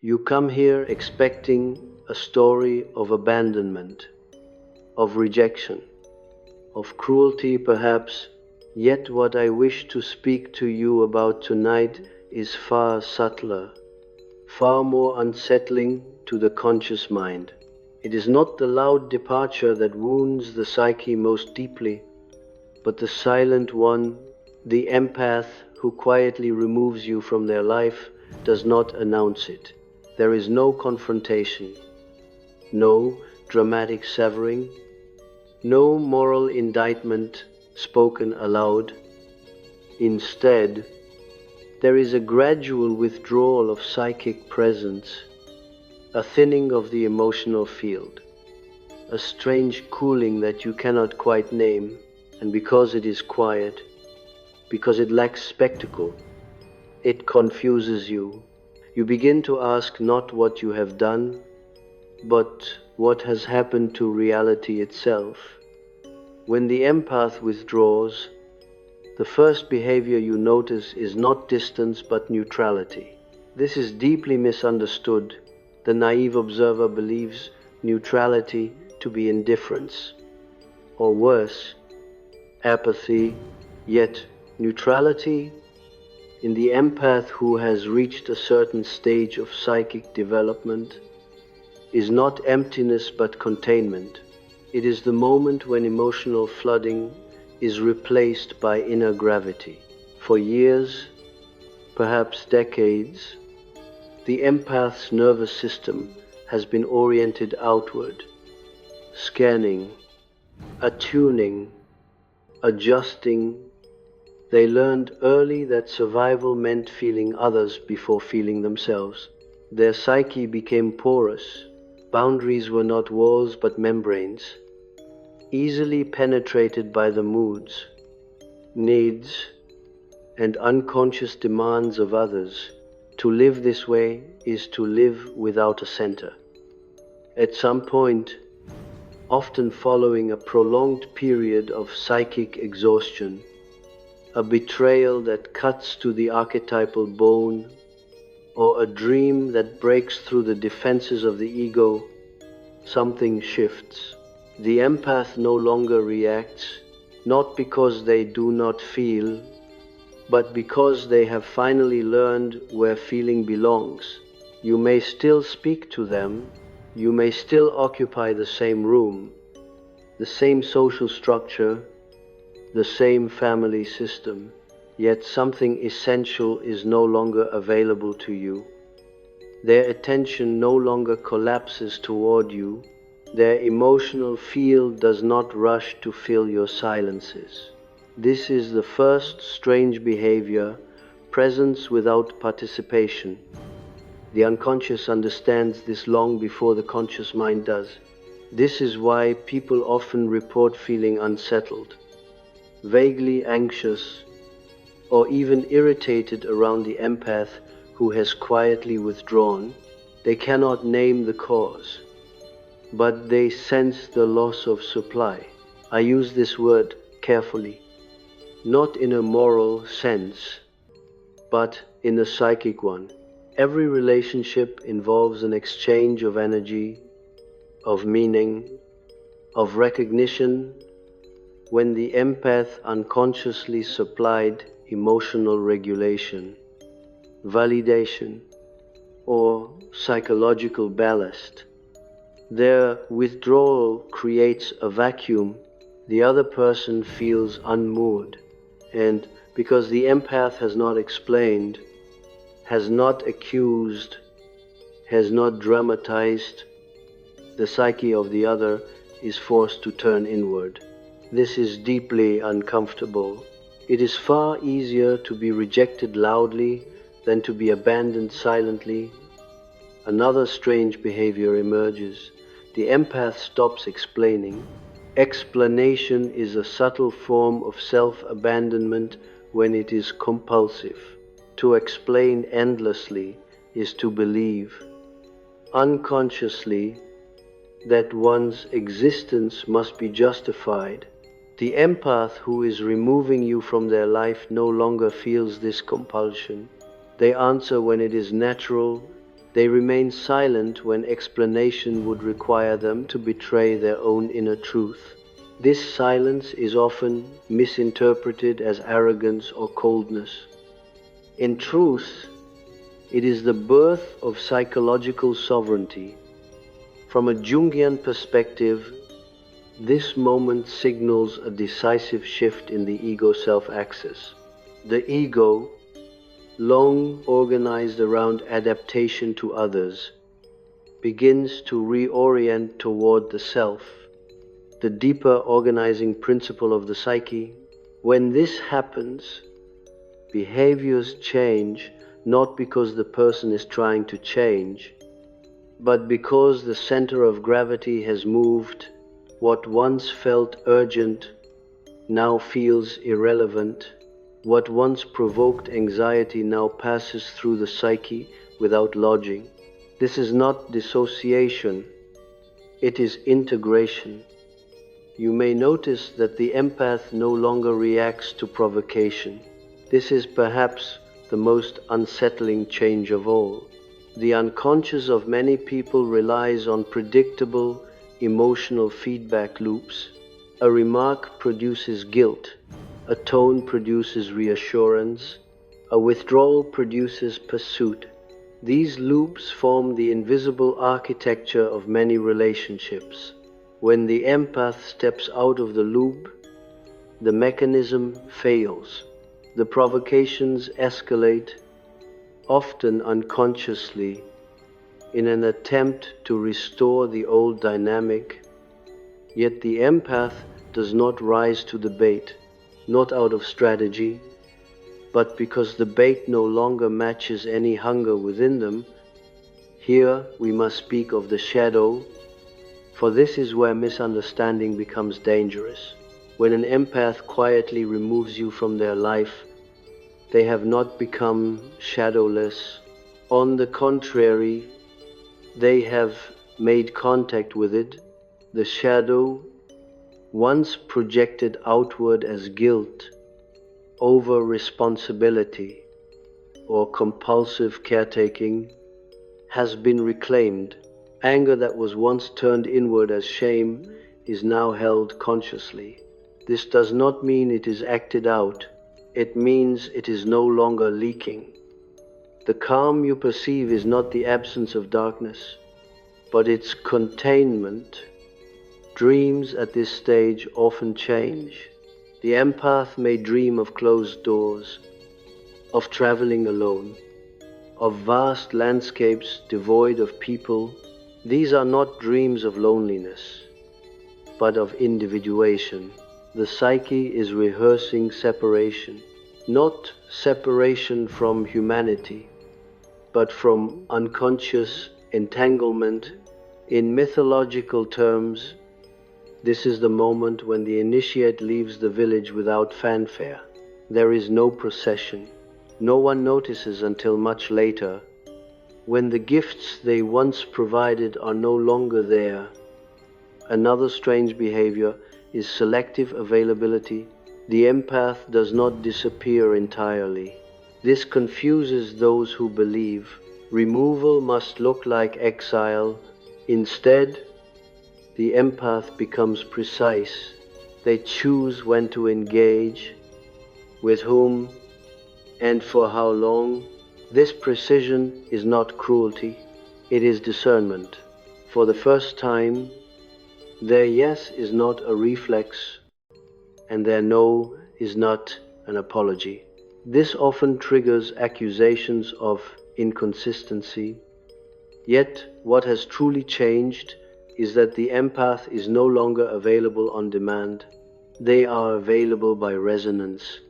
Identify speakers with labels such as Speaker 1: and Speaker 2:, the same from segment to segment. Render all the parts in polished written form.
Speaker 1: You come here expecting a story of abandonment, of rejection, of cruelty perhaps, yet what I wish to speak to you about tonight is far subtler, far more unsettling to the conscious mind. It is not the loud departure that wounds the psyche most deeply, but the silent one, the empath who quietly removes you from their life, does not announce it. There is no confrontation, no dramatic severing, no moral indictment spoken aloud. Instead, there is a gradual withdrawal of psychic presence, a thinning of the emotional field, a strange cooling that you cannot quite name, and because it is quiet, because it lacks spectacle, it confuses you. You begin to ask not what you have done, but what has happened to reality itself. When the empath withdraws, the first behavior you notice is not distance but neutrality. This is deeply misunderstood. The naive observer believes neutrality to be indifference, or worse, apathy, yet neutrality in the empath who has reached a certain stage of psychic development is not emptiness but containment. It is the moment when emotional flooding is replaced by inner gravity. For years, perhaps decades, the empath's nervous system has been oriented outward, scanning, attuning, adjusting. They learned early that survival meant feeling others before feeling themselves. Their psyche became porous. Boundaries were not walls but membranes, easily penetrated by the moods, needs, and unconscious demands of others. To live this way is to live without a center. At some point, often following a prolonged period of psychic exhaustion, a betrayal that cuts to the archetypal bone, or a dream that breaks through the defenses of the ego, something shifts. The empath no longer reacts, not because they do not feel, but because they have finally learned where feeling belongs. You may still speak to them, you may still occupy the same room, the same social structure, the same family system, yet something essential is no longer available to you. Their attention no longer collapses toward you. Their emotional field does not rush to fill your silences. This is the first strange behavior, presence without participation. The unconscious understands this long before the conscious mind does. This is why people often report feeling unsettled, vaguely anxious, or even irritated around the empath who has quietly withdrawn. They cannot name the cause, but they sense the loss of supply. I use this word carefully, not in a moral sense, but in a psychic one. Every relationship involves an exchange of energy, of meaning, of recognition. When the empath unconsciously supplied emotional regulation, validation, or psychological ballast, their withdrawal creates a vacuum. The other person feels unmoored, and because the empath has not explained, has not accused, has not dramatized, the psyche of the other is forced to turn inward. This is deeply uncomfortable. It is far easier to be rejected loudly than to be abandoned silently. Another strange behavior emerges. The empath stops explaining. Explanation is a subtle form of self-abandonment when it is compulsive. To explain endlessly is to believe, unconsciously, that one's existence must be justified. The empath who is removing you from their life no longer feels this compulsion. They answer when it is natural, They remain silent when explanation would require them to betray their own inner truth. This silence is often misinterpreted as arrogance or coldness. In truth, it is the birth of psychological sovereignty. From a Jungian perspective, this moment signals a decisive shift in the ego-self axis. The ego, long organized around adaptation to others, begins to reorient toward the self, the deeper organizing principle of the psyche. When this happens, behaviors change not because the person is trying to change, but because the center of gravity has moved. What once felt urgent now feels irrelevant. What once provoked anxiety now passes through the psyche without lodging. This is not dissociation, it is integration. You may notice that the empath no longer reacts to provocation. This is perhaps the most unsettling change of all. The unconscious of many people relies on predictable emotional feedback loops. A remark produces guilt, a tone produces reassurance, a withdrawal produces pursuit. These loops form the invisible architecture of many relationships. When the empath steps out of the loop, the mechanism fails. The provocations escalate, often unconsciously, in an attempt to restore the old dynamic. Yet the empath does not rise to the bait, not out of strategy, but because the bait no longer matches any hunger within them. Here we must speak of the shadow, for this is where misunderstanding becomes dangerous. When an empath quietly removes you from their life, they have not become shadowless. On the contrary, they have made contact with it. The shadow, once projected outward as guilt, over responsibility, or compulsive caretaking, has been reclaimed. Anger that was once turned inward as shame is now held consciously. This does not mean it is acted out. It means it is no longer leaking. The calm you perceive is not the absence of darkness, but its containment. Dreams at this stage often change. The empath may dream of closed doors, of traveling alone, of vast landscapes devoid of people. These are not dreams of loneliness, but of individuation. The psyche is rehearsing separation, not separation from humanity, but from unconscious entanglement. In mythological terms, this is the moment when the initiate leaves the village without fanfare. There is no procession. No one notices until much later, when the gifts they once provided are no longer there. Another strange behavior is selective availability. The empath does not disappear entirely. This confuses those who believe removal must look like exile. Instead, the empath becomes precise. They choose when to engage, with whom, and for how long. This precision is not cruelty, it is discernment. For the first time, their yes is not a reflex, and their no is not an apology. This often triggers accusations of inconsistency. Yet, what has truly changed is that the empath is no longer available on demand. They are available by resonance.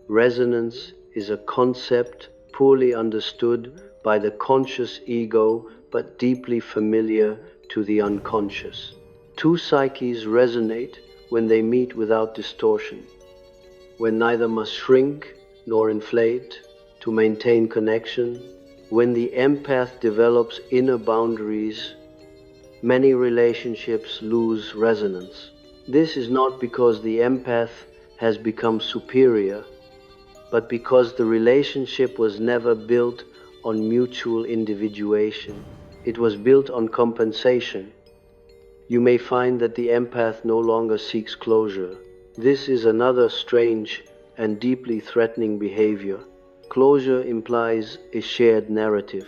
Speaker 1: Resonance is a concept poorly understood by the conscious ego, but deeply familiar to the unconscious. Two psyches resonate when they meet without distortion, when neither must shrink nor inflate to maintain connection. When the empath develops inner boundaries, many relationships lose resonance. This is not because the empath has become superior, but because the relationship was never built on mutual individuation. It was built on compensation. You may find that the empath no longer seeks closure. This is another strange and deeply threatening behavior. Closure implies a shared narrative,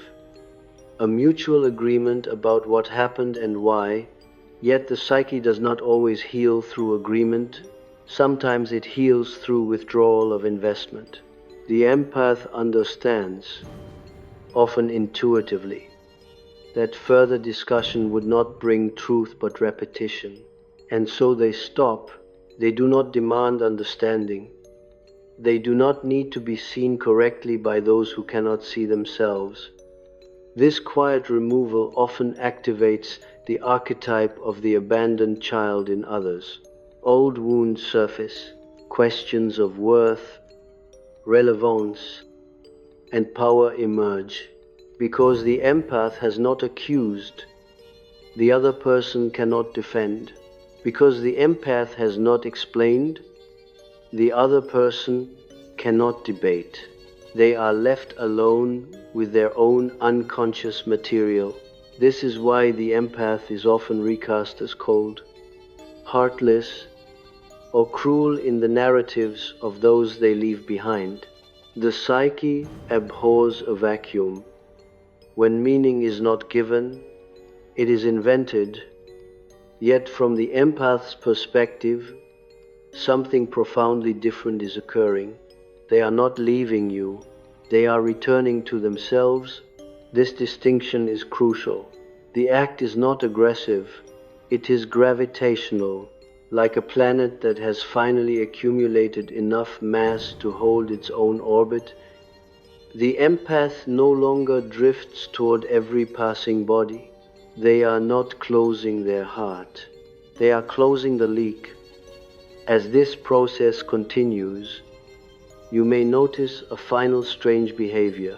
Speaker 1: a mutual agreement about what happened and why, yet the psyche does not always heal through agreement. Sometimes it heals through withdrawal of investment. The empath understands, often intuitively, that further discussion would not bring truth but repetition, and so they stop. They do not demand understanding. They do not need to be seen correctly by those who cannot see themselves. This quiet removal often activates the archetype of the abandoned child in others. Old wounds surface, questions of worth, relevance, and power emerge. Because the empath has not accused, the other person cannot defend. Because the empath has not explained, the other person cannot debate. They are left alone with their own unconscious material. This is why the empath is often recast as cold, heartless, or cruel in the narratives of those they leave behind. The psyche abhors a vacuum. When meaning is not given, it is invented. Yet from the empath's perspective, something profoundly different is occurring. They are not leaving you, they are returning to themselves. This distinction is crucial. The act is not aggressive, it is gravitational, like a planet that has finally accumulated enough mass to hold its own orbit. The empath no longer drifts toward every passing body. They are not closing their heart, they are closing the leak. As this process continues, you may notice a final strange behavior,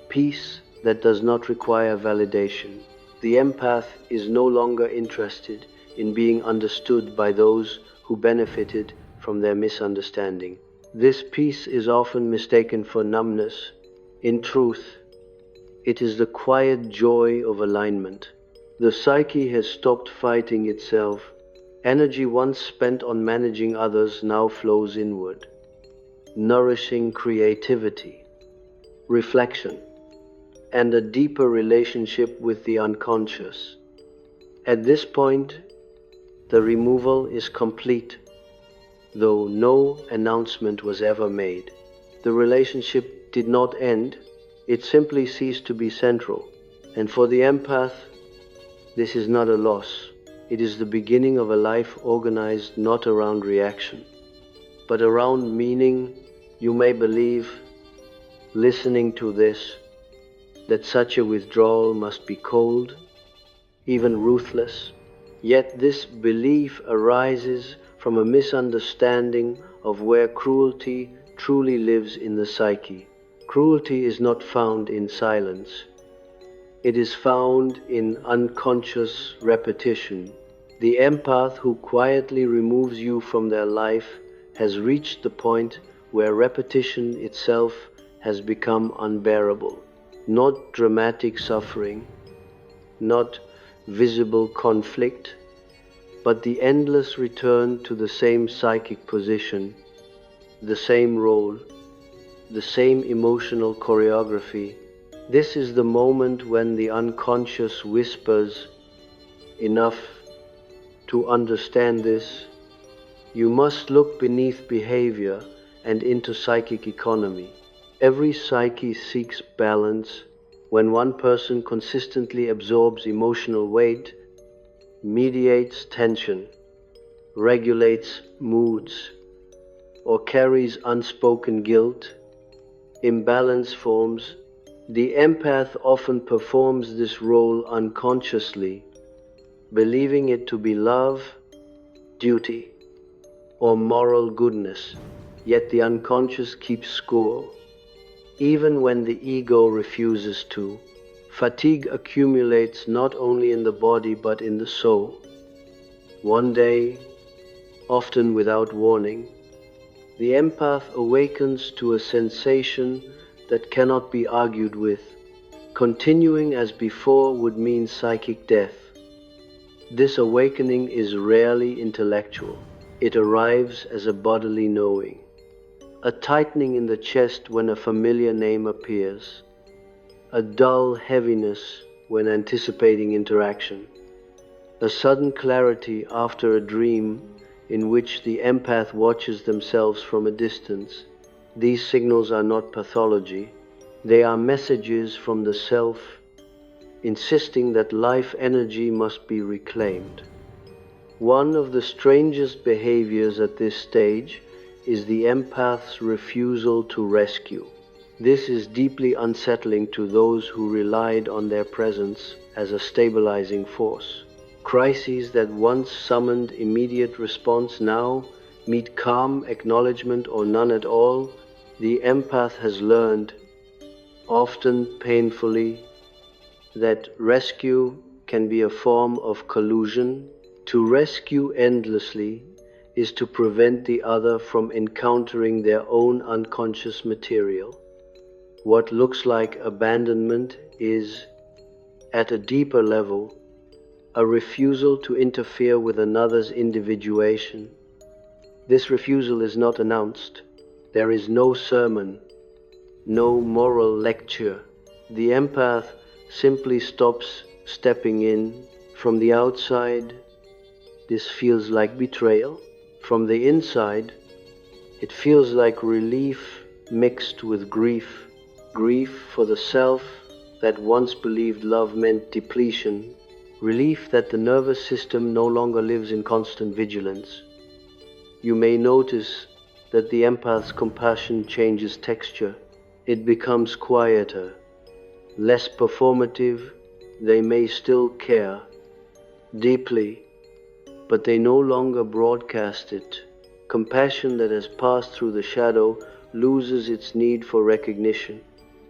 Speaker 1: peace that does not require validation. The empath is no longer interested in being understood by those who benefited from their misunderstanding. This peace is often mistaken for numbness. In truth, it is the quiet joy of alignment. The psyche has stopped fighting itself. Energy once spent on managing others now flows inward, nourishing creativity, reflection, and a deeper relationship with the unconscious. At this point, the removal is complete, though no announcement was ever made. The relationship did not end, it simply ceased to be central. And for the empath, this is not a loss. It is the beginning of a life organized not around reaction, but around meaning. You may believe, listening to this, that such a withdrawal must be cold, even ruthless. Yet this belief arises from a misunderstanding of where cruelty truly lives in the psyche. Cruelty is not found in silence. It is found in unconscious repetition. The empath who quietly removes you from their life has reached the point where repetition itself has become unbearable. Not dramatic suffering, not visible conflict, but the endless return to the same psychic position, the same role, the same emotional choreography. This is the moment when the unconscious whispers, "Enough." To understand this, you must look beneath behavior and into psychic economy. Every psyche seeks balance. When one person consistently absorbs emotional weight, mediates tension, regulates moods, or carries unspoken guilt, imbalance forms. The empath often performs this role unconsciously, believing it to be love, duty, or moral goodness. Yet the unconscious keeps score. Even when the ego refuses to, fatigue accumulates not only in the body but in the soul. One day, often without warning, the empath awakens to a sensation that cannot be argued with. Continuing as before would mean psychic death. This awakening is rarely intellectual. It arrives as a bodily knowing. A tightening in the chest when a familiar name appears. A dull heaviness when anticipating interaction. A sudden clarity after a dream in which the empath watches themselves from a distance. These signals are not pathology. They are messages from the self, insisting that life energy must be reclaimed. One of the strangest behaviors at this stage is the empath's refusal to rescue. This is deeply unsettling to those who relied on their presence as a stabilizing force. Crises that once summoned immediate response now meet calm acknowledgement or none at all. The empath has learned, often painfully, that rescue can be a form of collusion. To rescue endlessly is to prevent the other from encountering their own unconscious material. What looks like abandonment is, at a deeper level, a refusal to interfere with another's individuation. This refusal is not announced. There is no sermon, no moral lecture. The empath simply stops stepping in. From the outside, this feels like betrayal. From the inside, it feels like relief mixed with grief. Grief for the self that once believed love meant depletion. Relief that the nervous system no longer lives in constant vigilance. You may notice that the empath's compassion changes texture. It becomes quieter, less performative. They may still care deeply, but they no longer broadcast it. Compassion that has passed through the shadow loses its need for recognition.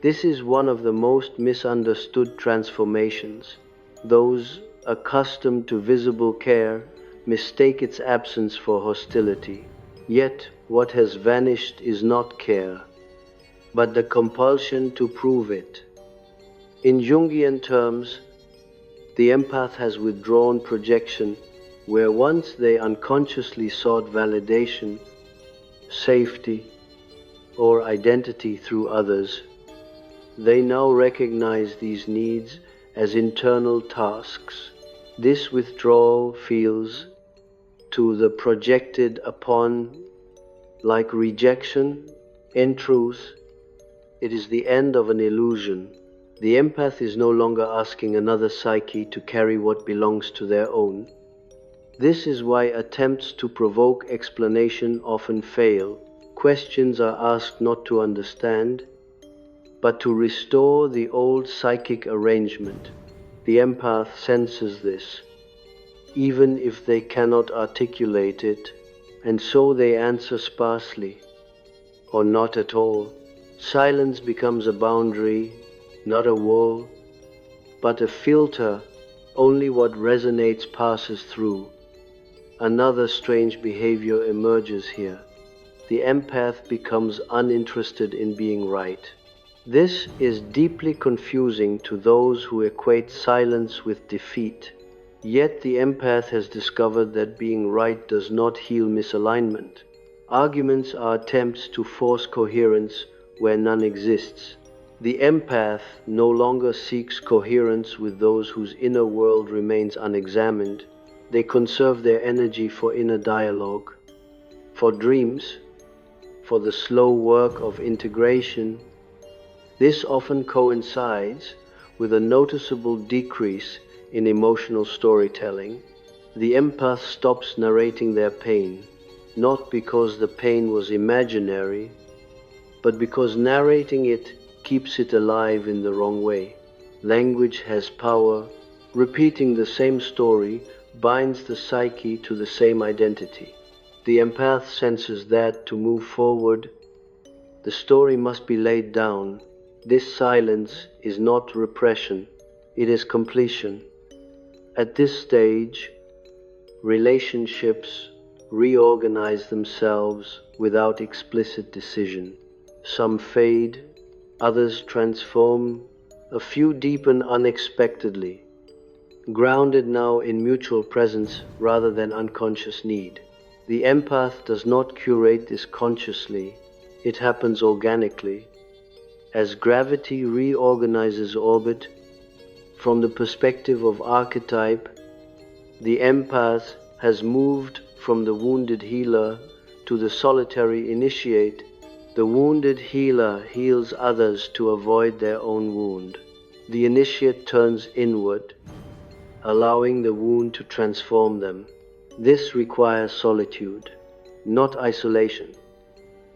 Speaker 1: This is one of the most misunderstood transformations. Those accustomed to visible care mistake its absence for hostility. Yet what has vanished is not care, but the compulsion to prove it. In Jungian terms, the empath has withdrawn projection, where once they unconsciously sought validation, safety, or identity through others. They now recognize these needs as internal tasks. This withdrawal feels, to the projected upon, like rejection. In truth, it is the end of an illusion. The empath is no longer asking another psyche to carry what belongs to their own. This is why attempts to provoke explanation often fail. Questions are asked not to understand, but to restore the old psychic arrangement. The empath senses this, even if they cannot articulate it, and so they answer sparsely, or not at all. Silence becomes a boundary, not a wall, but a filter. Only what resonates passes through. Another strange behavior emerges here. The empath becomes uninterested in being right. This is deeply confusing to those who equate silence with defeat. Yet the empath has discovered that being right does not heal misalignment. Arguments are attempts to force coherence where none exists. The empath no longer seeks coherence with those whose inner world remains unexamined. They conserve their energy for inner dialogue, for dreams, for the slow work of integration. This often coincides with a noticeable decrease in emotional storytelling. The empath stops narrating their pain, not because the pain was imaginary, but because narrating it keeps it alive in the wrong way. Language has power. Repeating the same story binds the psyche to the same identity. The empath senses that to move forward, the story must be laid down. This silence is not repression, it is completion. At this stage, relationships reorganize themselves without explicit decision. Some fade, others transform, A few deepen unexpectedly, grounded now in mutual presence rather than unconscious need. The empath does not curate this consciously, it happens organically, as gravity reorganizes orbit. From the perspective of archetype, the empath has moved from the wounded healer to the solitary initiate. The wounded healer heals others to avoid their own wound. The initiate turns inward, allowing the wound to transform them. This requires solitude, not isolation,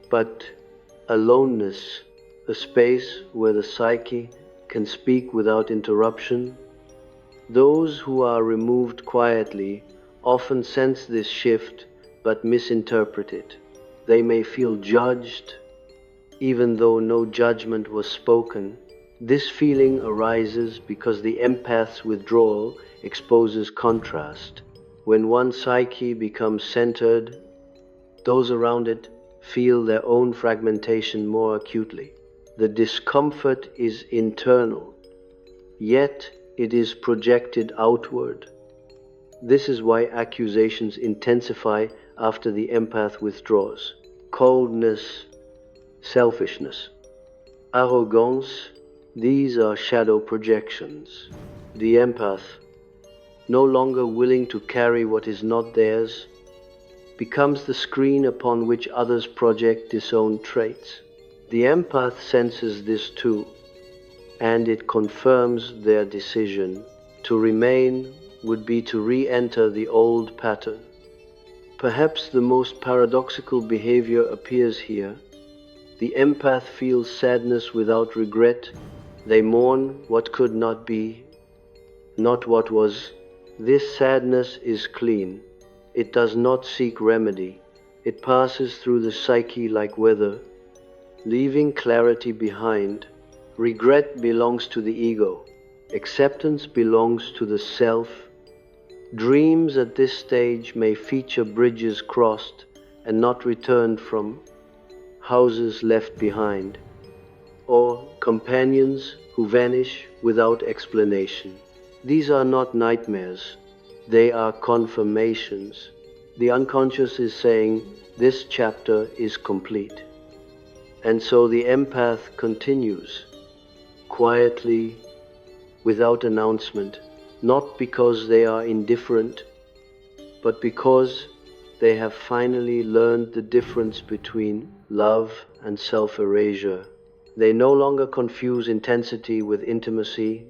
Speaker 1: but aloneness, a space where the psyche can speak without interruption. Those who are removed quietly often sense this shift but misinterpret it. They may feel judged, even though no judgment was spoken. This feeling arises because the empath's withdrawal exposes contrast. When one psyche becomes centered, those around it feel their own fragmentation more acutely. The discomfort is internal, yet it is projected outward. This is why accusations intensify after the empath withdraws. Coldness, selfishness, arrogance, these are shadow projections. The empath, no longer willing to carry what is not theirs, becomes the screen upon which others project disowned traits. The empath senses this too, and it confirms their decision. To remain would be to re-enter the old pattern. Perhaps the most paradoxical behavior appears here. The empath feels sadness without regret. They mourn what could not be, not what was. This sadness is clean. It does not seek remedy. It passes through the psyche like weather, leaving clarity behind. Regret belongs to the ego. Acceptance belongs to the self. Dreams at this stage may feature bridges crossed and not returned from, houses left behind, or companions who vanish without explanation. These are not nightmares. They are confirmations. The unconscious is saying, this chapter is complete. And so the empath continues, quietly, without announcement, not because they are indifferent, but because they have finally learned the difference between love and self-erasure. They no longer confuse intensity with intimacy,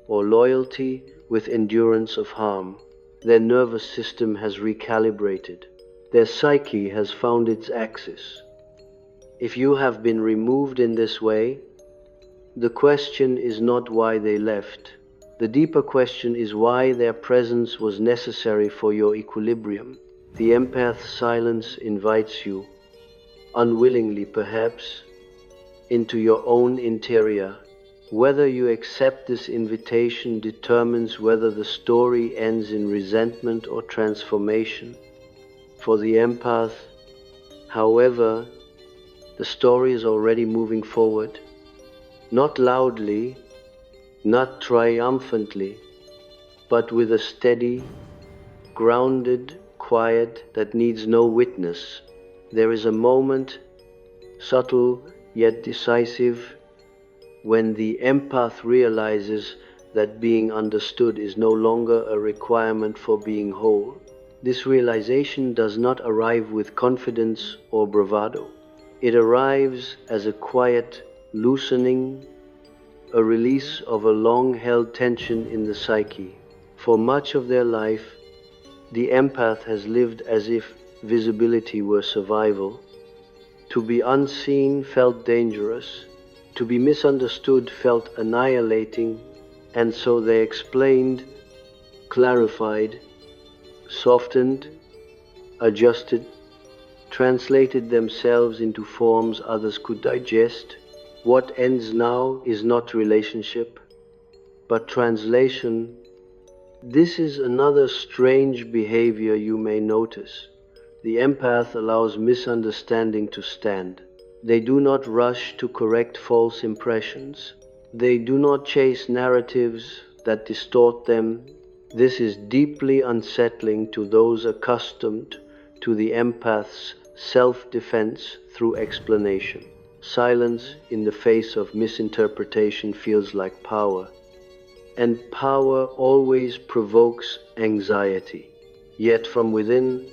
Speaker 1: or loyalty with endurance of harm. Their nervous system has recalibrated. Their psyche has found its axis. If you have been removed in this way, the question is not why they left. The deeper question is why their presence was necessary for your equilibrium. The empath's silence invites you, unwillingly perhaps, into your own interior. Whether you accept this invitation determines whether the story ends in resentment or transformation. For the empath, however, the story is already moving forward, not loudly, not triumphantly, but with a steady, grounded quiet that needs no witness. There is a moment, subtle yet decisive, when the empath realizes that being understood is no longer a requirement for being whole. This realization does not arrive with confidence or bravado. It arrives as a quiet loosening, a release of a long-held tension in the psyche. For much of their life, the empath has lived as if visibility were survival. To be unseen felt dangerous. To be misunderstood felt annihilating, and so they explained, clarified, softened, adjusted, translated themselves into forms others could digest. What ends now is not relationship, but translation. This is another strange behavior you may notice. The empath allows misunderstanding to stand. They do not rush to correct false impressions. They do not chase narratives that distort them. This is deeply unsettling to those accustomed to the empath's self-defense through explanation. Silence in the face of misinterpretation feels like power, and power always provokes anxiety. Yet from within,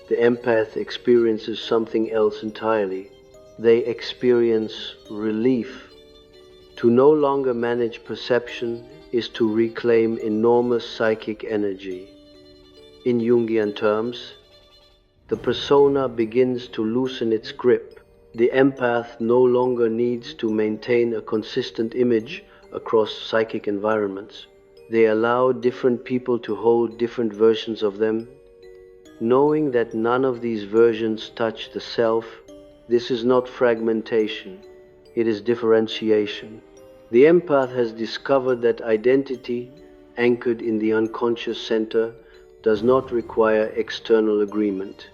Speaker 1: the empath experiences something else entirely. They experience relief. To no longer manage perception is to reclaim enormous psychic energy. In Jungian terms, the persona begins to loosen its grip. The empath no longer needs to maintain a consistent image across psychic environments. They allow different people to hold different versions of them, knowing that none of these versions touch the self. This is not fragmentation, it is differentiation. The empath has discovered that identity, anchored in the unconscious center, does not require external agreement.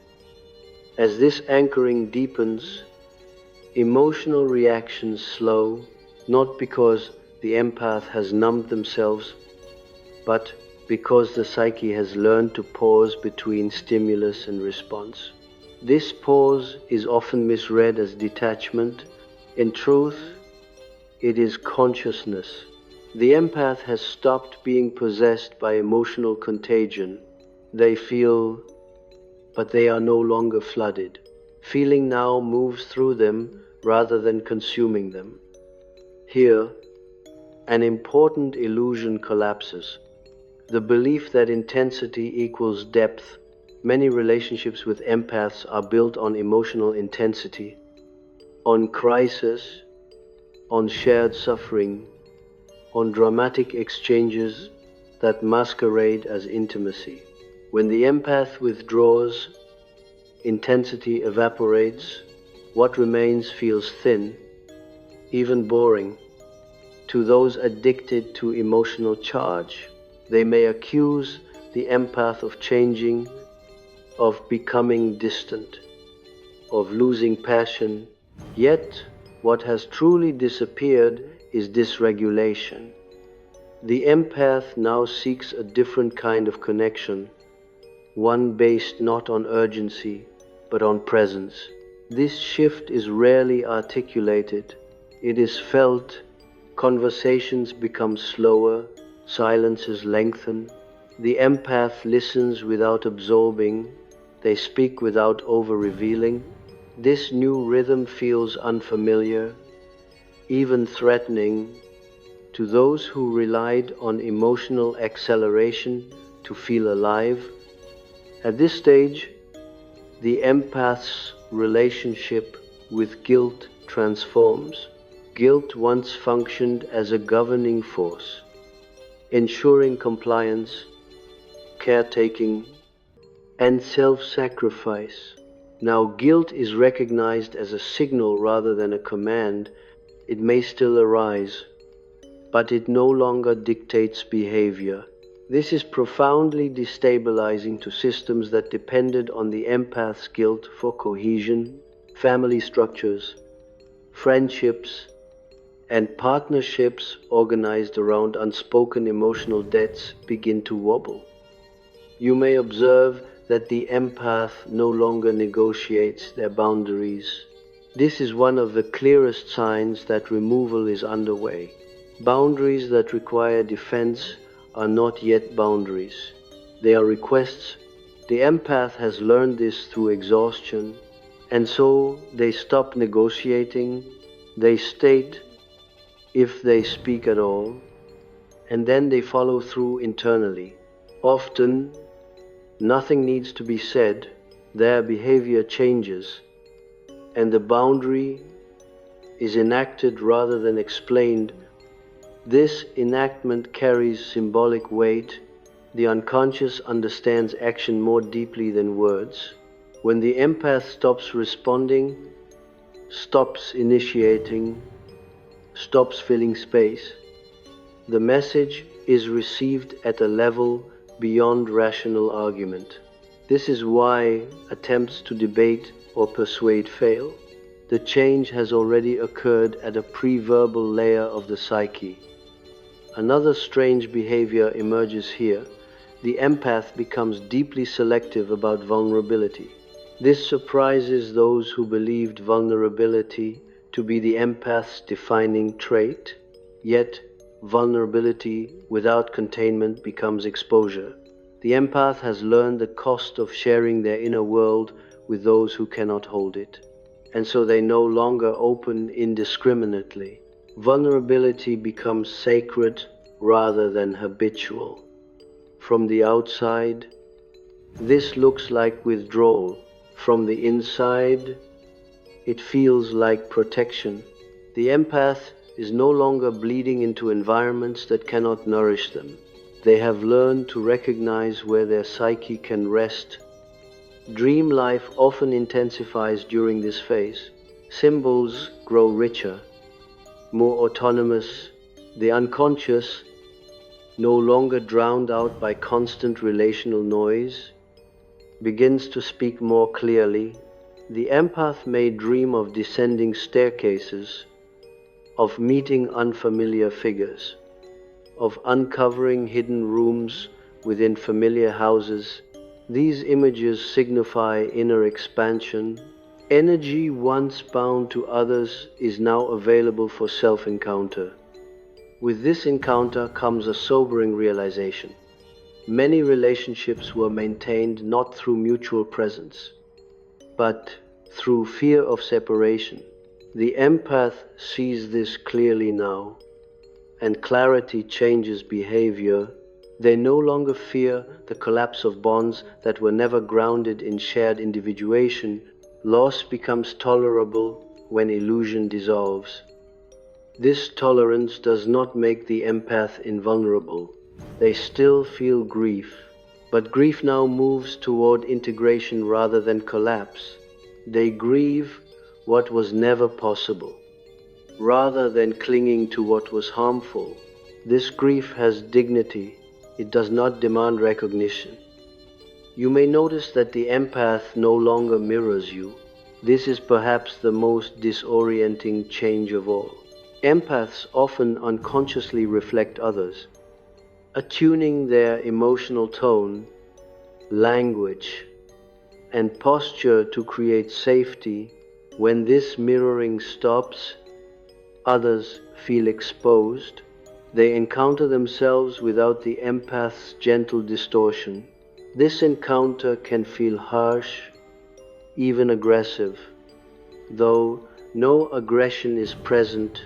Speaker 1: As this anchoring deepens, emotional reactions slow, not because the empath has numbed themselves, but because the psyche has learned to pause between stimulus and response. This pause is often misread as detachment. In truth, it is consciousness. The empath has stopped being possessed by emotional contagion. They feel, but they are no longer flooded. Feeling now moves through them rather than consuming them. Here, an important illusion collapses. The belief that intensity equals depth. Many relationships with empaths are built on emotional intensity, on crisis, on shared suffering, on dramatic exchanges that masquerade as intimacy. When the empath withdraws, intensity evaporates. What remains feels thin, even boring. To those addicted to emotional charge, they may accuse the empath of changing, of becoming distant, of losing passion. Yet, what has truly disappeared is dysregulation. The empath now seeks a different kind of connection, one based not on urgency, but on presence. This shift is rarely articulated. It is felt. Conversations become slower, silences lengthen. The empath listens without absorbing. They speak without over-revealing. This new rhythm feels unfamiliar, even threatening, to those who relied on emotional acceleration to feel alive. At this stage, the empath's relationship with guilt transforms. Guilt once functioned as a governing force, ensuring compliance, caretaking, and self-sacrifice. Now guilt is recognized as a signal rather than a command. It may still arise, but it no longer dictates behavior. This is profoundly destabilizing to systems that depended on the empath's guilt for cohesion. Family structures, friendships, and partnerships organized around unspoken emotional debts begin to wobble. You may observe that the empath no longer negotiates their boundaries. This is one of the clearest signs that removal is underway. Boundaries that require defense are not yet boundaries. They are requests. The empath has learned this through exhaustion, and so they stop negotiating. They state, if they speak at all, and then they follow through internally. Often, nothing needs to be said. Their behavior changes, and the boundary is enacted rather than explained. This enactment carries symbolic weight. The unconscious understands action more deeply than words. When the empath stops responding, stops initiating, stops filling space, the message is received at a level beyond rational argument. This is why attempts to debate or persuade fail. The change has already occurred at a pre-verbal layer of the psyche. Another strange behavior emerges here. The empath becomes deeply selective about vulnerability. This surprises those who believed vulnerability to be the empath's defining trait, yet vulnerability without containment becomes exposure. The empath has learned the cost of sharing their inner world with those who cannot hold it, and so they no longer open indiscriminately. Vulnerability becomes sacred rather than habitual. From the outside, this looks like withdrawal. From the inside, it feels like protection. The empath is no longer bleeding into environments that cannot nourish them. They have learned to recognize where their psyche can rest. Dream life often intensifies during this phase. Symbols grow richer, more autonomous. The unconscious, no longer drowned out by constant relational noise, begins to speak more clearly. The empath may dream of descending staircases, of meeting unfamiliar figures, of uncovering hidden rooms within familiar houses. These images signify inner expansion. Energy once bound to others is now available for self-encounter. With this encounter comes a sobering realization. Many relationships were maintained not through mutual presence, but through fear of separation. The empath sees this clearly now, and clarity changes behavior. They no longer fear the collapse of bonds that were never grounded in shared individuation. Loss becomes tolerable when illusion dissolves. This tolerance does not make the empath invulnerable. They still feel grief, but grief now moves toward integration rather than collapse. They grieve what was never possible, rather than clinging to what was harmful. This grief has dignity. It does not demand recognition. You may notice that the empath no longer mirrors you. This is perhaps the most disorienting change of all. Empaths often unconsciously reflect others, attuning their emotional tone, language, and posture to create safety. When this mirroring stops, others feel exposed. They encounter themselves without the empath's gentle distortion. This encounter can feel harsh, even aggressive. Though no aggression is present,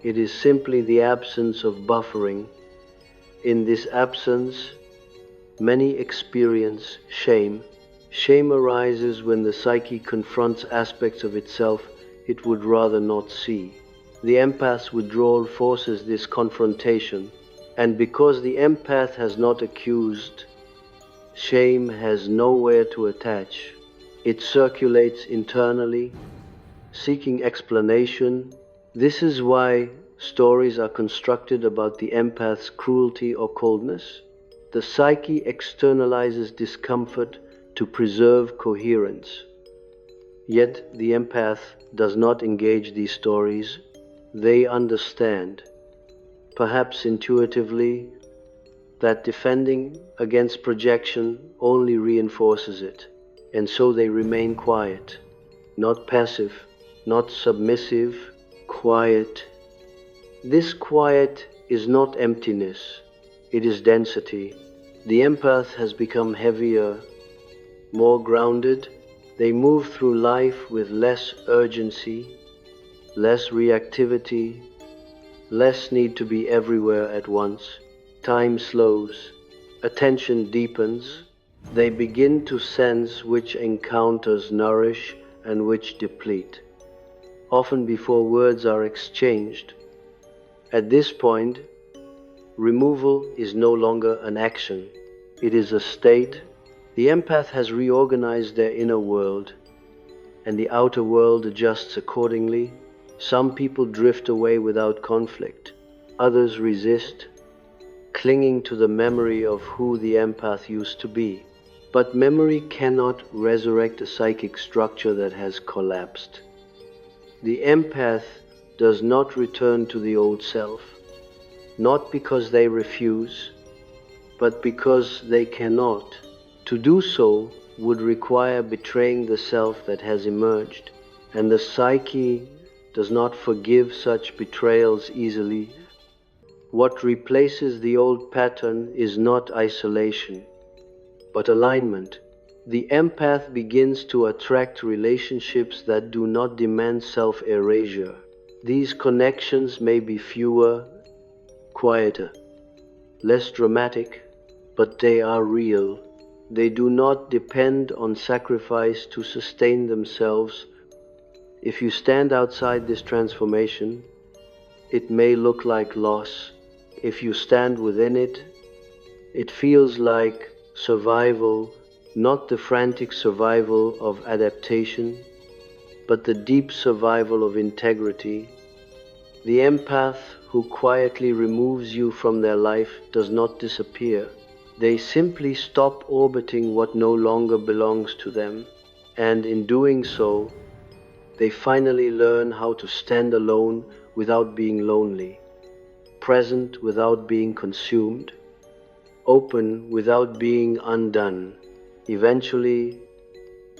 Speaker 1: it is simply the absence of buffering. In this absence, many experience shame. Shame arises when the psyche confronts aspects of itself it would rather not see. The empath's withdrawal forces this confrontation, and because the empath has not accused, shame has nowhere to attach. It circulates internally, seeking explanation. This is why stories are constructed about the empath's cruelty or coldness. The psyche externalizes discomfort to preserve coherence. Yet the empath does not engage these stories. They understand, perhaps intuitively, that defending against projection only reinforces it, and so they remain quiet, not passive, not submissive, quiet. This quiet is not emptiness, it is density. The empath has become heavier, more grounded. They move through life with less urgency, less reactivity, less need to be everywhere at once. Time slows, attention deepens. They begin to sense which encounters nourish and which deplete, often before words are exchanged. At this point, removal is no longer an action, it is a state. The empath has reorganized their inner world, and the outer world adjusts accordingly. Some people drift away without conflict, others resist, clinging to the memory of who the empath used to be. But memory cannot resurrect a psychic structure that has collapsed. The empath does not return to the old self, not because they refuse, but because they cannot. To do so would require betraying the self that has emerged, and the psyche does not forgive such betrayals easily. What replaces the old pattern is not isolation, but alignment. The empath begins to attract relationships that do not demand self-erasure. These connections may be fewer, quieter, less dramatic, but they are real. They do not depend on sacrifice to sustain themselves. If you stand outside this transformation, it may look like loss. If you stand within it, it feels like survival, not the frantic survival of adaptation, but the deep survival of integrity. The empath who quietly removes you from their life does not disappear. They simply stop orbiting what no longer belongs to them, and in doing so, they finally learn how to stand alone without being lonely, present without being consumed, open without being undone. Eventually,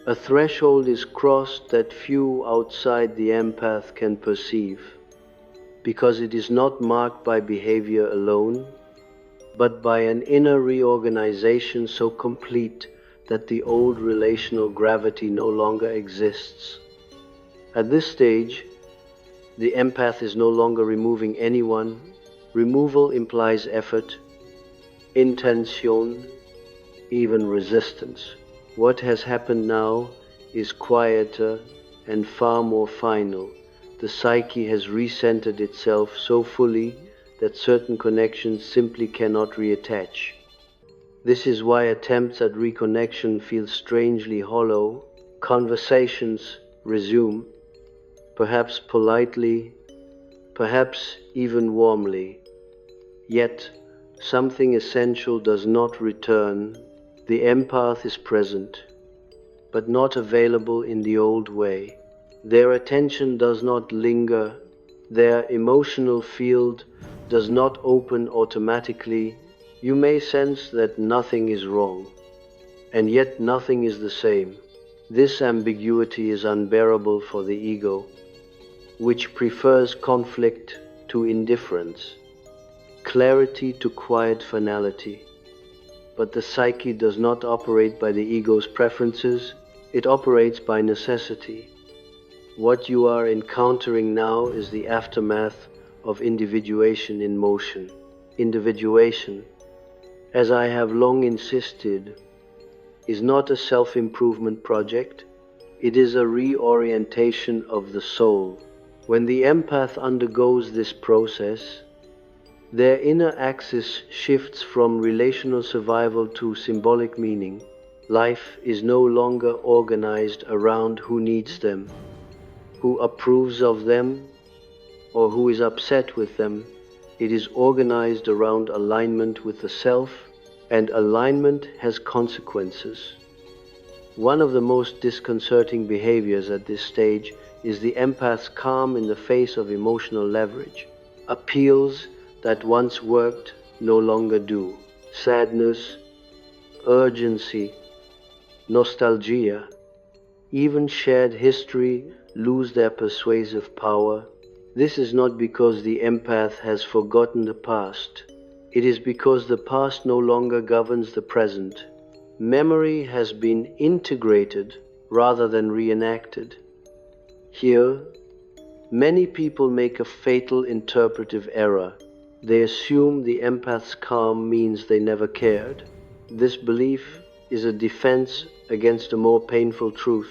Speaker 1: a threshold is crossed that few outside the empath can perceive, because it is not marked by behavior alone, but by an inner reorganization so complete that the old relational gravity no longer exists. At this stage, the empath is no longer removing anyone. Removal implies effort, intention, even resistance. What has happened now is quieter and far more final. The psyche has recentered itself so fully that certain connections simply cannot reattach. This is why attempts at reconnection feel strangely hollow. Conversations resume, perhaps politely, perhaps even warmly. Yet, something essential does not return. The empath is present, but not available in the old way. Their attention does not linger. Their emotional field does not open automatically. You may sense that nothing is wrong, and yet nothing is the same. This ambiguity is unbearable for the ego, which prefers conflict to indifference, clarity to quiet finality. But the psyche does not operate by the ego's preferences, it operates by necessity. What you are encountering now is the aftermath of individuation in motion. Individuation, as I have long insisted, is not a self-improvement project, it is a reorientation of the soul. When the empath undergoes this process, their inner axis shifts from relational survival to symbolic meaning. Life is no longer organized around who needs them, who approves of them, or who is upset with them. It is organized around alignment with the self, and alignment has consequences. One of the most disconcerting behaviors at this stage is the empath's calm in the face of emotional leverage. Appeals that once worked no longer do. Sadness, urgency, nostalgia, even shared history lose their persuasive power. This is not because the empath has forgotten the past. It is because the past no longer governs the present. Memory has been integrated rather than reenacted. Here, many people make a fatal interpretive error. They assume the empath's calm means they never cared. This belief is a defense against a more painful truth,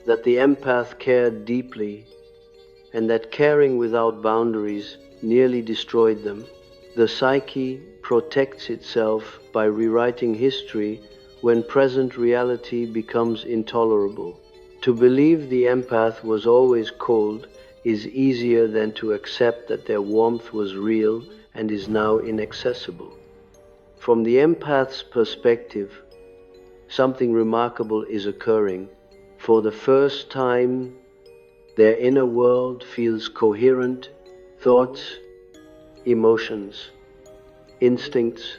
Speaker 1: that the empath cared deeply, and that caring without boundaries nearly destroyed them. The psyche protects itself by rewriting history when present reality becomes intolerable. To believe the empath was always cold is easier than to accept that their warmth was real and is now inaccessible. From the empath's perspective, something remarkable is occurring. For the first time, Their inner world feels coherent. Thoughts, emotions, instincts,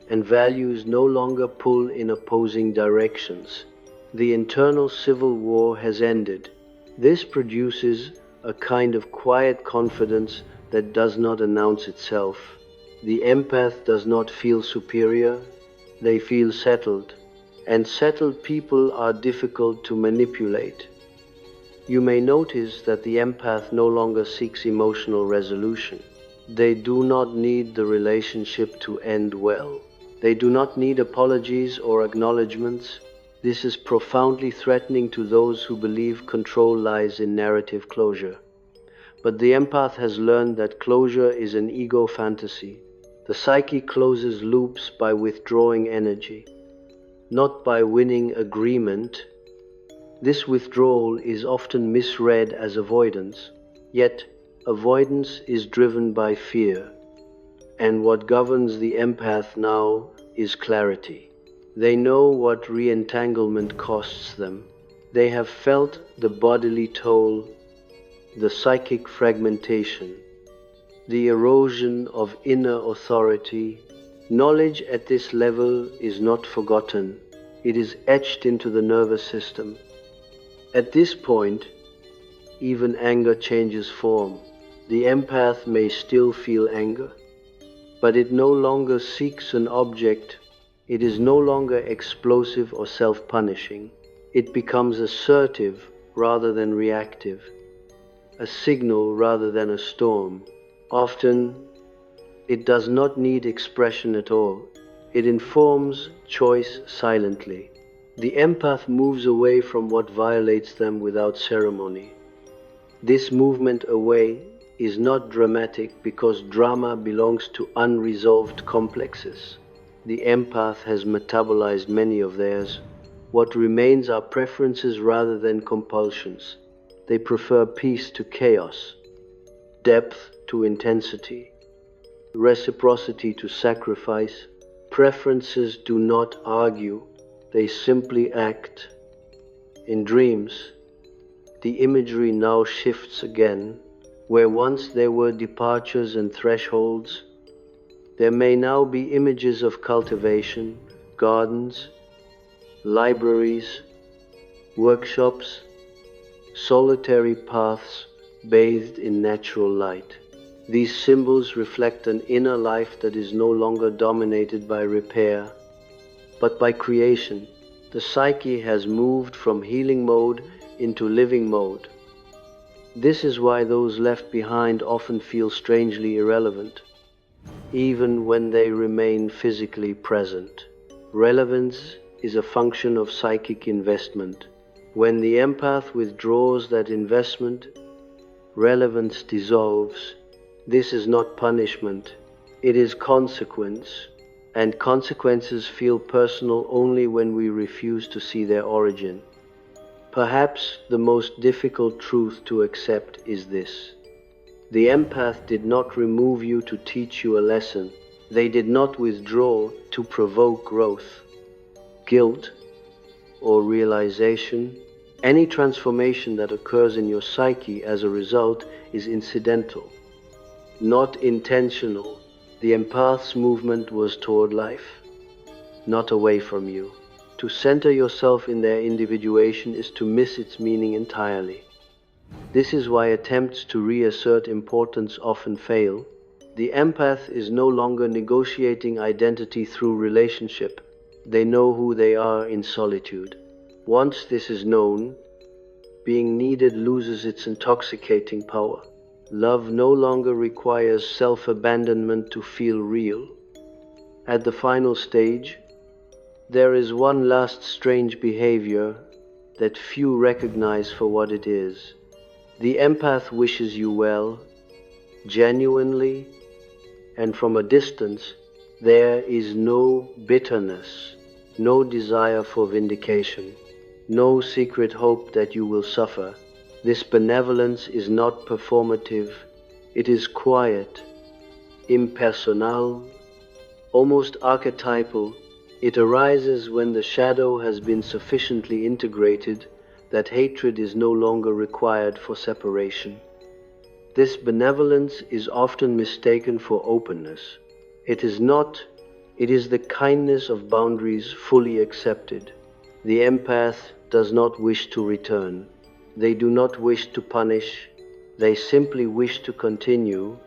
Speaker 1: and values no longer pull in opposing directions. The internal civil war has ended. This produces a kind of quiet confidence that does not announce itself. The empath does not feel superior, they feel settled, and settled people are difficult to manipulate. You may notice that the empath no longer seeks emotional resolution. They do not need the relationship to end well. They do not need apologies or acknowledgments. This is profoundly threatening to those who believe control lies in narrative closure. But the empath has learned that closure is an ego fantasy. The psyche closes loops by withdrawing energy, not by winning agreement. This withdrawal is often misread as avoidance, yet avoidance is driven by fear. And what governs the empath now is clarity. They know what re-entanglement costs them. They have felt the bodily toll, the psychic fragmentation, the erosion of inner authority. Knowledge at this level is not forgotten. It is etched into the nervous system. At this point, even anger changes form. The empath may still feel anger, but it no longer seeks an object. It is no longer explosive or self-punishing. It becomes assertive rather than reactive, a signal rather than a storm. Often, it does not need expression at all. It informs choice silently. The empath moves away from what violates them without ceremony. This movement away is not dramatic because drama belongs to unresolved complexes. The empath has metabolized many of theirs. What remains are preferences rather than compulsions. They prefer peace to chaos, depth to intensity, reciprocity to sacrifice. Preferences do not argue, they simply act. In dreams, the imagery now shifts again. Where once there were departures and thresholds, there may now be images of cultivation, gardens, libraries, workshops, solitary paths bathed in natural light. These symbols reflect an inner life that is no longer dominated by repair, but by creation. The psyche has moved from healing mode into living mode. This is why those left behind often feel strangely irrelevant, even when they remain physically present. Relevance is a function of psychic investment. When the empath withdraws that investment, relevance dissolves. This is not punishment, it is consequence, and consequences feel personal only when we refuse to see their origin. Perhaps the most difficult truth to accept is this. The empath did not remove you to teach you a lesson. They did not withdraw to provoke growth, guilt, or realization. Any transformation that occurs in your psyche as a result is incidental, not intentional. The empath's movement was toward life, not away from you. To center yourself in their individuation is to miss its meaning entirely. This is why attempts to reassert importance often fail. The empath is no longer negotiating identity through relationship. They know who they are in solitude. Once this is known, being needed loses its intoxicating power. Love no longer requires self-abandonment to feel real. At the final stage, there is one last strange behavior that few recognize for what it is. The empath wishes you well, genuinely, and from a distance. There is no bitterness, no desire for vindication, no secret hope that you will suffer. This benevolence is not performative, it is quiet, impersonal, almost archetypal. It arises when the shadow has been sufficiently integrated that hatred is no longer required for separation. This benevolence is often mistaken for openness. It is not, it is the kindness of boundaries fully accepted. The empath does not wish to return. They do not wish to punish. They simply wish to continue.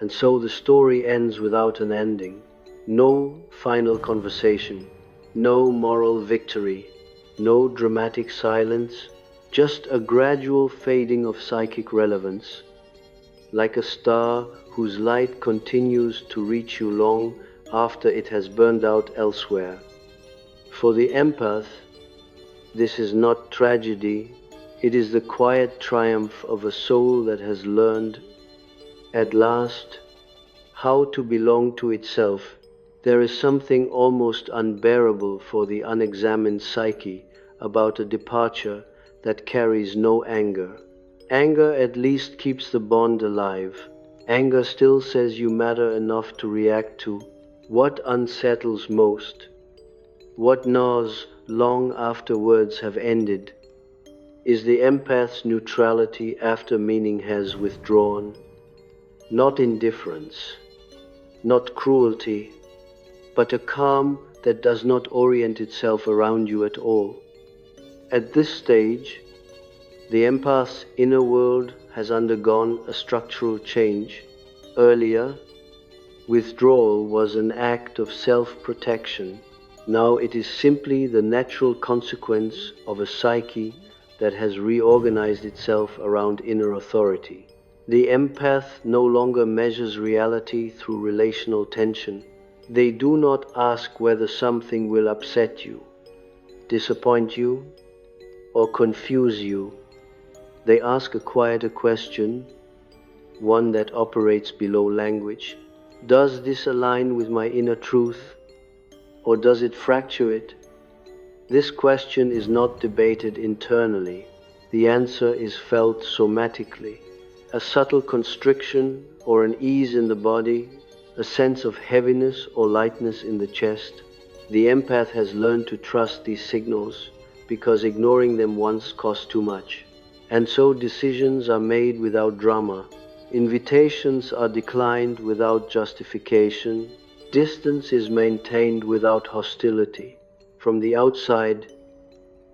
Speaker 1: And so the story ends without an ending. No final conversation. No moral victory. No dramatic silence. Just a gradual fading of psychic relevance. Like a star whose light continues to reach you long after it has burned out elsewhere. For the empath, this is not tragedy, it is the quiet triumph of a soul that has learned, at last, how to belong to itself. There is something almost unbearable for the unexamined psyche about a departure that carries no anger. Anger at least keeps the bond alive. Anger still says you matter enough to react to. What unsettles most, what gnaws long after words have ended, is the empath's neutrality after meaning has withdrawn. Not indifference, not cruelty, but a calm that does not orient itself around you at all. At this stage, the empath's inner world has undergone a structural change. Earlier, withdrawal was an act of self-protection. Now it is simply the natural consequence of a psyche that has reorganized itself around inner authority. The empath no longer measures reality through relational tension. They do not ask whether something will upset you, disappoint you, or confuse you. They ask a quieter question, one that operates below language. Does this align with my inner truth, or does it fracture it? This question is not debated internally. The answer is felt somatically. A subtle constriction or an ease in the body, a sense of heaviness or lightness in the chest. The empath has learned to trust these signals because ignoring them once cost too much. And so decisions are made without drama. Invitations are declined without justification. Distance is maintained without hostility. From the outside,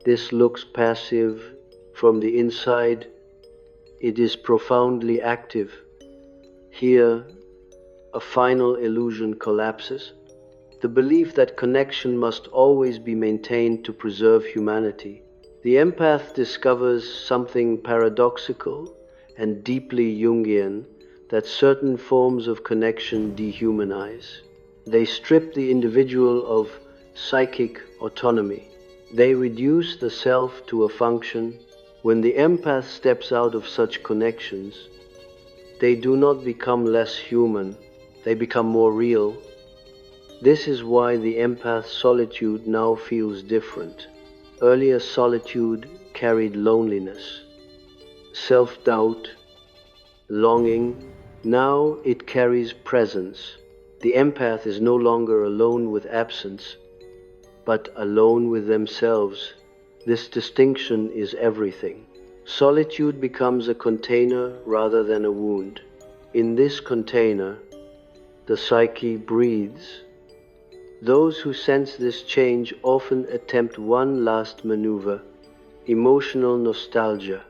Speaker 1: this looks passive. From the inside, it is profoundly active. Here, a final illusion collapses. The belief that connection must always be maintained to preserve humanity. The empath discovers something paradoxical and deeply Jungian, that certain forms of connection dehumanize. They strip the individual of psychic autonomy. They reduce the self to a function. When the empath steps out of such connections, they do not become less human, they become more real. This is why the empath's solitude now feels different. Earlier solitude carried loneliness, self-doubt, longing. Now it carries presence. The empath is no longer alone with absence, but alone with themselves. This distinction is everything. Solitude becomes a container rather than a wound. In this container, the psyche breathes. Those who sense this change often attempt one last maneuver, emotional nostalgia.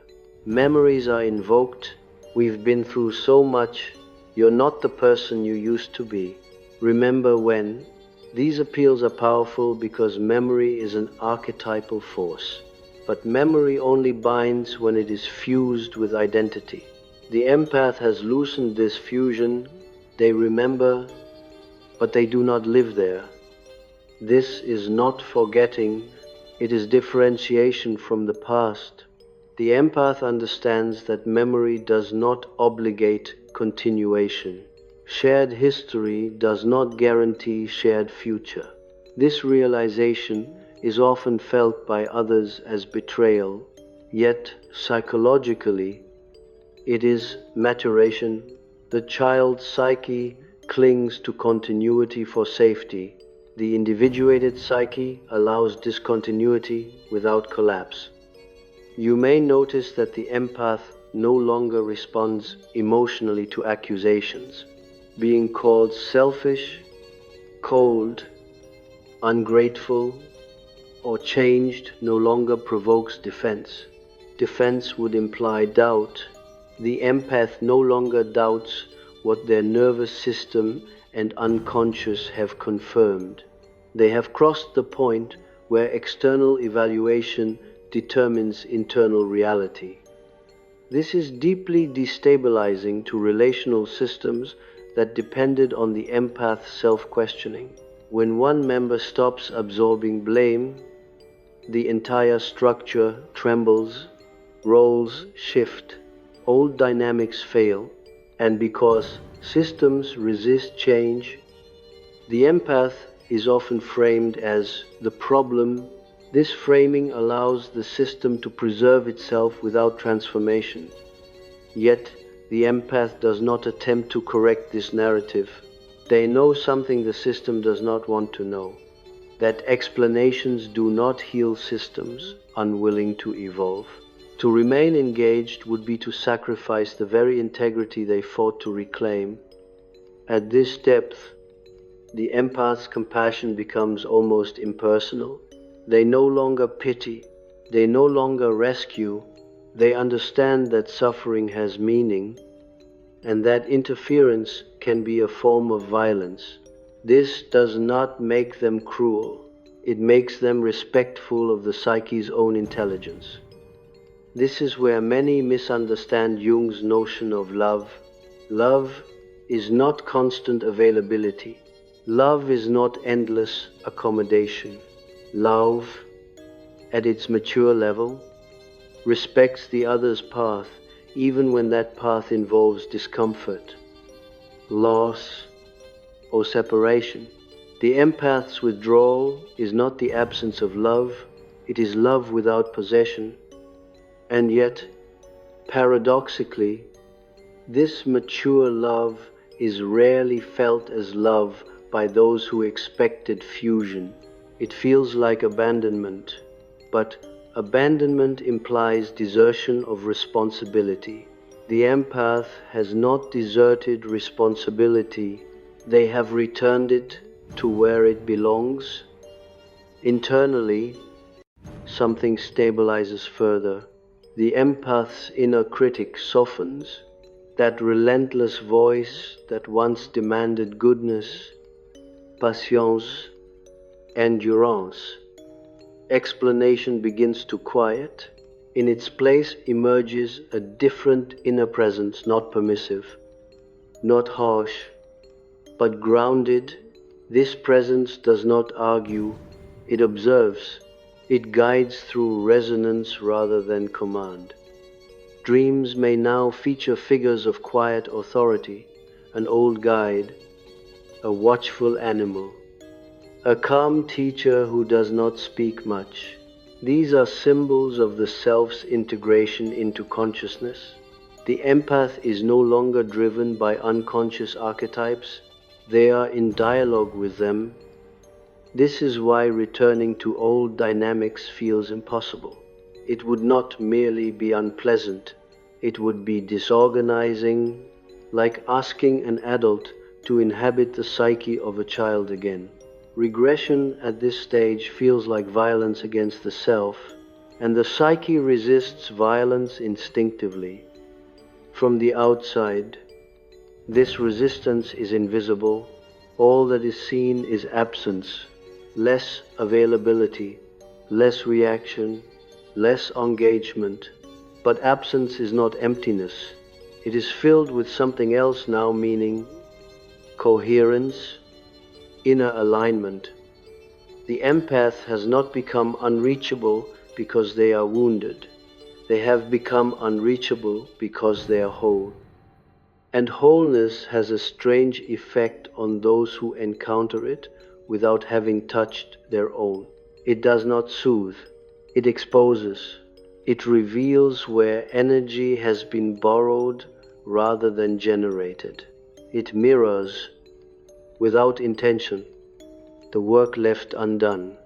Speaker 1: Memories are invoked. We've been through so much. You're not the person you used to be. Remember when? These appeals are powerful because memory is an archetypal force. But memory only binds when it is fused with identity. The empath has loosened this fusion. They remember, but they do not live there. This is not forgetting, it is differentiation from the past. The empath understands that memory does not obligate continuation. Shared history does not guarantee shared future. This realization is often felt by others as betrayal, yet psychologically, it is maturation. The child's psyche clings to continuity for safety. The individuated psyche allows discontinuity without collapse. You may notice that the empath no longer responds emotionally to accusations. Being called selfish, cold, ungrateful, or changed no longer provokes defense. Defense would imply doubt. The empath no longer doubts what their nervous system and unconscious have confirmed. They have crossed the point where external evaluation determines internal reality. This is deeply destabilizing to relational systems that depended on the empath's self-questioning. When one member stops absorbing blame, the entire structure trembles, roles shift, old dynamics fail, and because systems resist change, the empath is often framed as the problem. This framing allows the system to preserve itself without transformation. Yet, the empath does not attempt to correct this narrative. They know something the system does not want to know, that explanations do not heal systems unwilling to evolve. To remain engaged would be to sacrifice the very integrity they fought to reclaim. At this depth, the empath's compassion becomes almost impersonal. They no longer pity, they no longer rescue, they understand that suffering has meaning, and that interference can be a form of violence. This does not make them cruel, it makes them respectful of the psyche's own intelligence. This is where many misunderstand Jung's notion of love. Love is not constant availability. Love is not endless accommodation. Love, at its mature level, respects the other's path, even when that path involves discomfort, loss, or separation. The empath's withdrawal is not the absence of love, it is love without possession. And yet, paradoxically, this mature love is rarely felt as love by those who expected fusion. It feels like abandonment, but abandonment implies desertion of responsibility. The empath has not deserted responsibility, they have returned it to where it belongs. Internally, something stabilizes further. The empath's inner critic softens. That relentless voice that once demanded goodness, patience, endurance. Explanation begins to quiet. In its place emerges a different inner presence, not permissive, not harsh, but grounded. This presence does not argue, it observes, it guides through resonance rather than command. Dreams may now feature figures of quiet authority, an old guide, a watchful animal, a calm teacher who does not speak much. These are symbols of the self's integration into consciousness. The empath is no longer driven by unconscious archetypes, they are in dialogue with them. This is why returning to old dynamics feels impossible. It would not merely be unpleasant, it would be disorganizing, like asking an adult to inhabit the psyche of a child again. Regression at this stage feels like violence against the self, and the psyche resists violence instinctively. From the outside, this resistance is invisible. All that is seen is absence, less availability, less reaction, less engagement. But absence is not emptiness. It is filled with something else now, meaning coherence, inner alignment. The empath has not become unreachable because they are wounded. They have become unreachable because they are whole. And wholeness has a strange effect on those who encounter it without having touched their own. It does not soothe, it exposes, it reveals where energy has been borrowed rather than generated. It mirrors, without intention, the work left undone.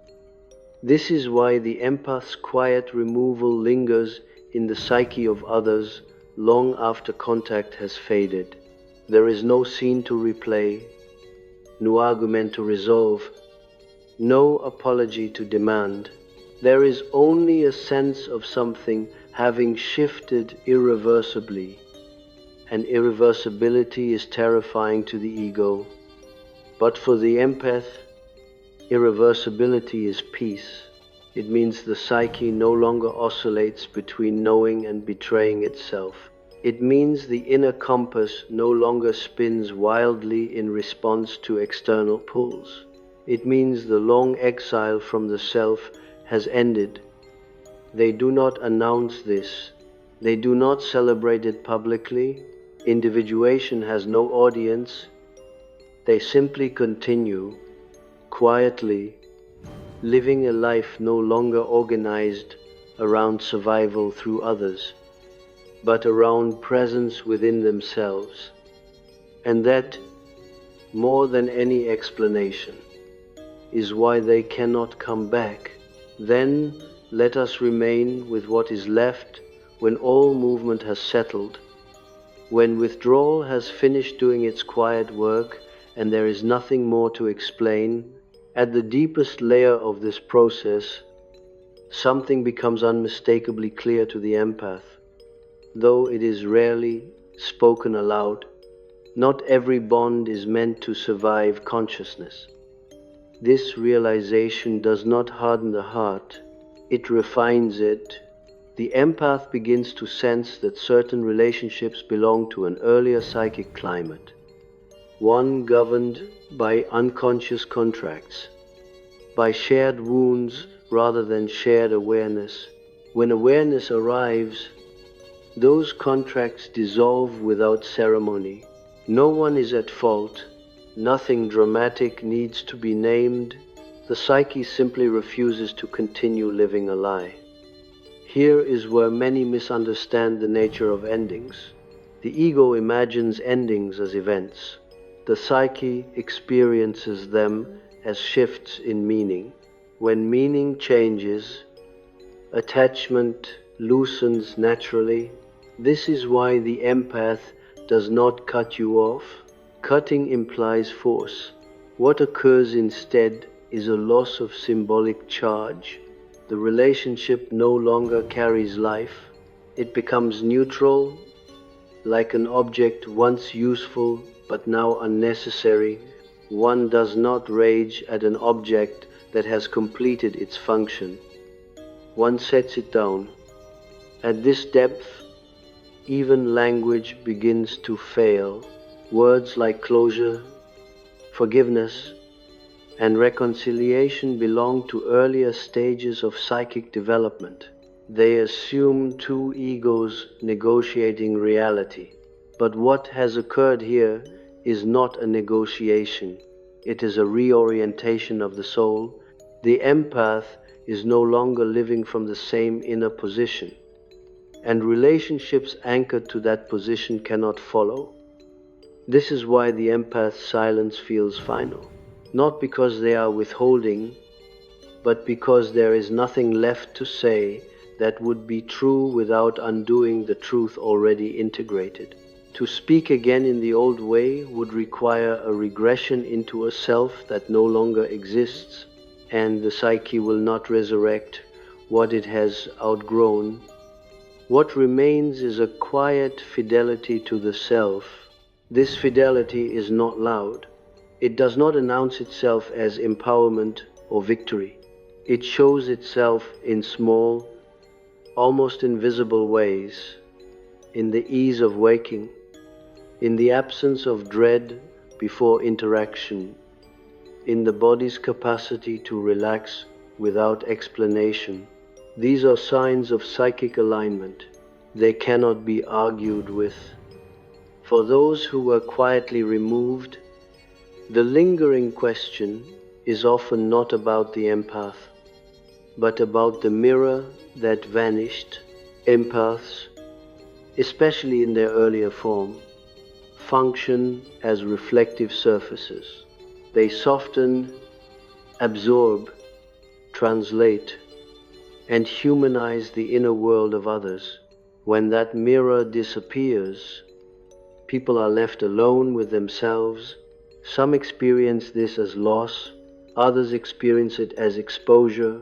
Speaker 1: This is why the empath's quiet removal lingers in the psyche of others long after contact has faded. There is no scene to replay, no argument to resolve, no apology to demand. There is only a sense of something having shifted irreversibly, and irreversibility is terrifying to the ego. But for the empath, irreversibility is peace. It means the psyche no longer oscillates between knowing and betraying itself. It means the inner compass no longer spins wildly in response to external pulls. It means the long exile from the self has ended. They do not announce this. They do not celebrate it publicly. Individuation has no audience. They simply continue, quietly, living a life no longer organized around survival through others, but around presence within themselves. And that, more than any explanation, is why they cannot come back. Then let us remain with what is left when all movement has settled, when withdrawal has finished doing its quiet work and there is nothing more to explain. At the deepest layer of this process, something becomes unmistakably clear to the empath, though it is rarely spoken aloud. Not every bond is meant to survive consciousness. This realization does not harden the heart, it refines it. The empath begins to sense that certain relationships belong to an earlier psychic climate, one governed by unconscious contracts, by shared wounds rather than shared awareness. When awareness arrives, those contracts dissolve without ceremony. No one is at fault. Nothing dramatic needs to be named. The psyche simply refuses to continue living a lie. Here is where many misunderstand the nature of endings. The ego imagines endings as events. The psyche experiences them as shifts in meaning. When meaning changes, attachment loosens naturally. This is why the empath does not cut you off. Cutting implies force. What occurs instead is a loss of symbolic charge. The relationship no longer carries life. It becomes neutral, like an object once useful but now unnecessary. One does not rage at an object that has completed its function. One sets it down. At this depth, even language begins to fail. Words like closure, forgiveness, and reconciliation belong to earlier stages of psychic development. They assume two egos negotiating reality. But what has occurred here is not a negotiation. It is a reorientation of the soul. The empath is no longer living from the same inner position, and relationships anchored to that position cannot follow. This is why the empath's silence feels final. Not because they are withholding, but because there is nothing left to say that would be true without undoing the truth already integrated. To speak again in the old way would require a regression into a self that no longer exists, and the psyche will not resurrect what it has outgrown. What remains is a quiet fidelity to the self. This fidelity is not loud. It does not announce itself as empowerment or victory. It shows itself in small, almost invisible ways, in the ease of waking, in the absence of dread before interaction, in the body's capacity to relax without explanation. These are signs of psychic alignment. They cannot be argued with. For those who were quietly removed, the lingering question is often not about the empath, but about the mirror that vanished. Empaths, especially in their earlier form, function as reflective surfaces. They soften, absorb, translate, and humanize the inner world of others. When that mirror disappears, people are left alone with themselves. Some experience this as loss, others experience it as exposure.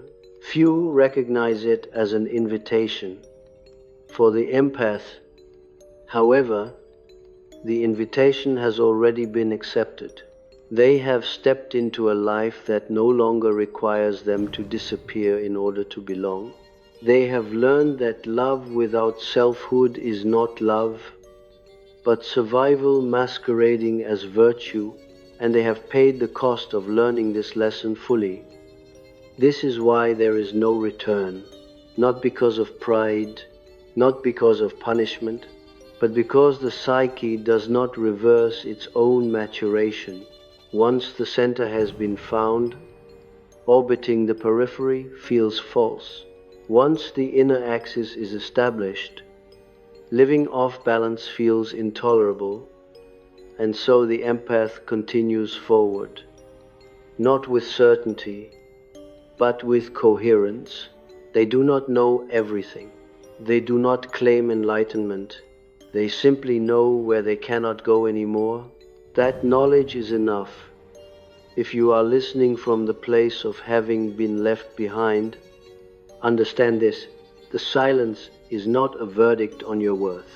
Speaker 1: Few recognize it as an invitation. For the empath, however, the invitation has already been accepted. They have stepped into a life that no longer requires them to disappear in order to belong. They have learned that love without selfhood is not love, but survival masquerading as virtue, and they have paid the cost of learning this lesson fully. This is why there is no return, not because of pride, not because of punishment, but because the psyche does not reverse its own maturation. Once the center has been found, orbiting the periphery feels false. Once the inner axis is established, living off balance feels intolerable, and so the empath continues forward, not with certainty, but with coherence. They do not know everything. They do not claim enlightenment. They simply know where they cannot go anymore. That knowledge is enough. If you are listening from the place of having been left behind, understand this: the silence is not a verdict on your worth.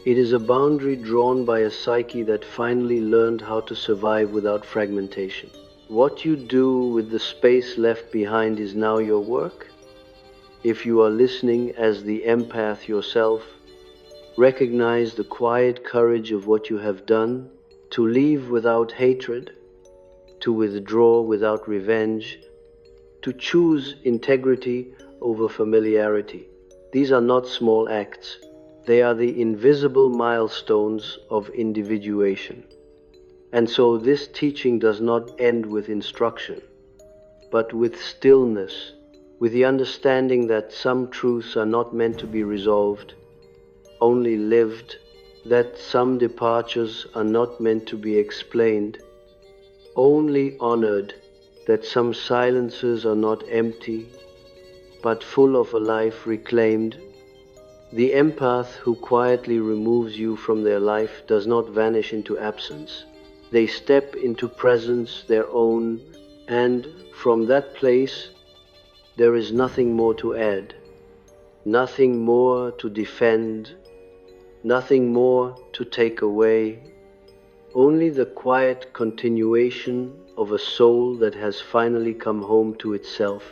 Speaker 1: It is a boundary drawn by a psyche that finally learned how to survive without fragmentation. What you do with the space left behind is now your work. If you are listening as the empath yourself, recognize the quiet courage of what you have done: to leave without hatred, to withdraw without revenge, to choose integrity over familiarity. These are not small acts. They are the invisible milestones of individuation. And so this teaching does not end with instruction, but with stillness, with the understanding that some truths are not meant to be resolved, only lived, that some departures are not meant to be explained, only honored, that some silences are not empty, but full of a life reclaimed. The empath who quietly removes you from their life does not vanish into absence. They step into presence, their own, and from that place there is nothing more to add, nothing more to defend, nothing more to take away, only the quiet continuation of a soul that has finally come home to itself.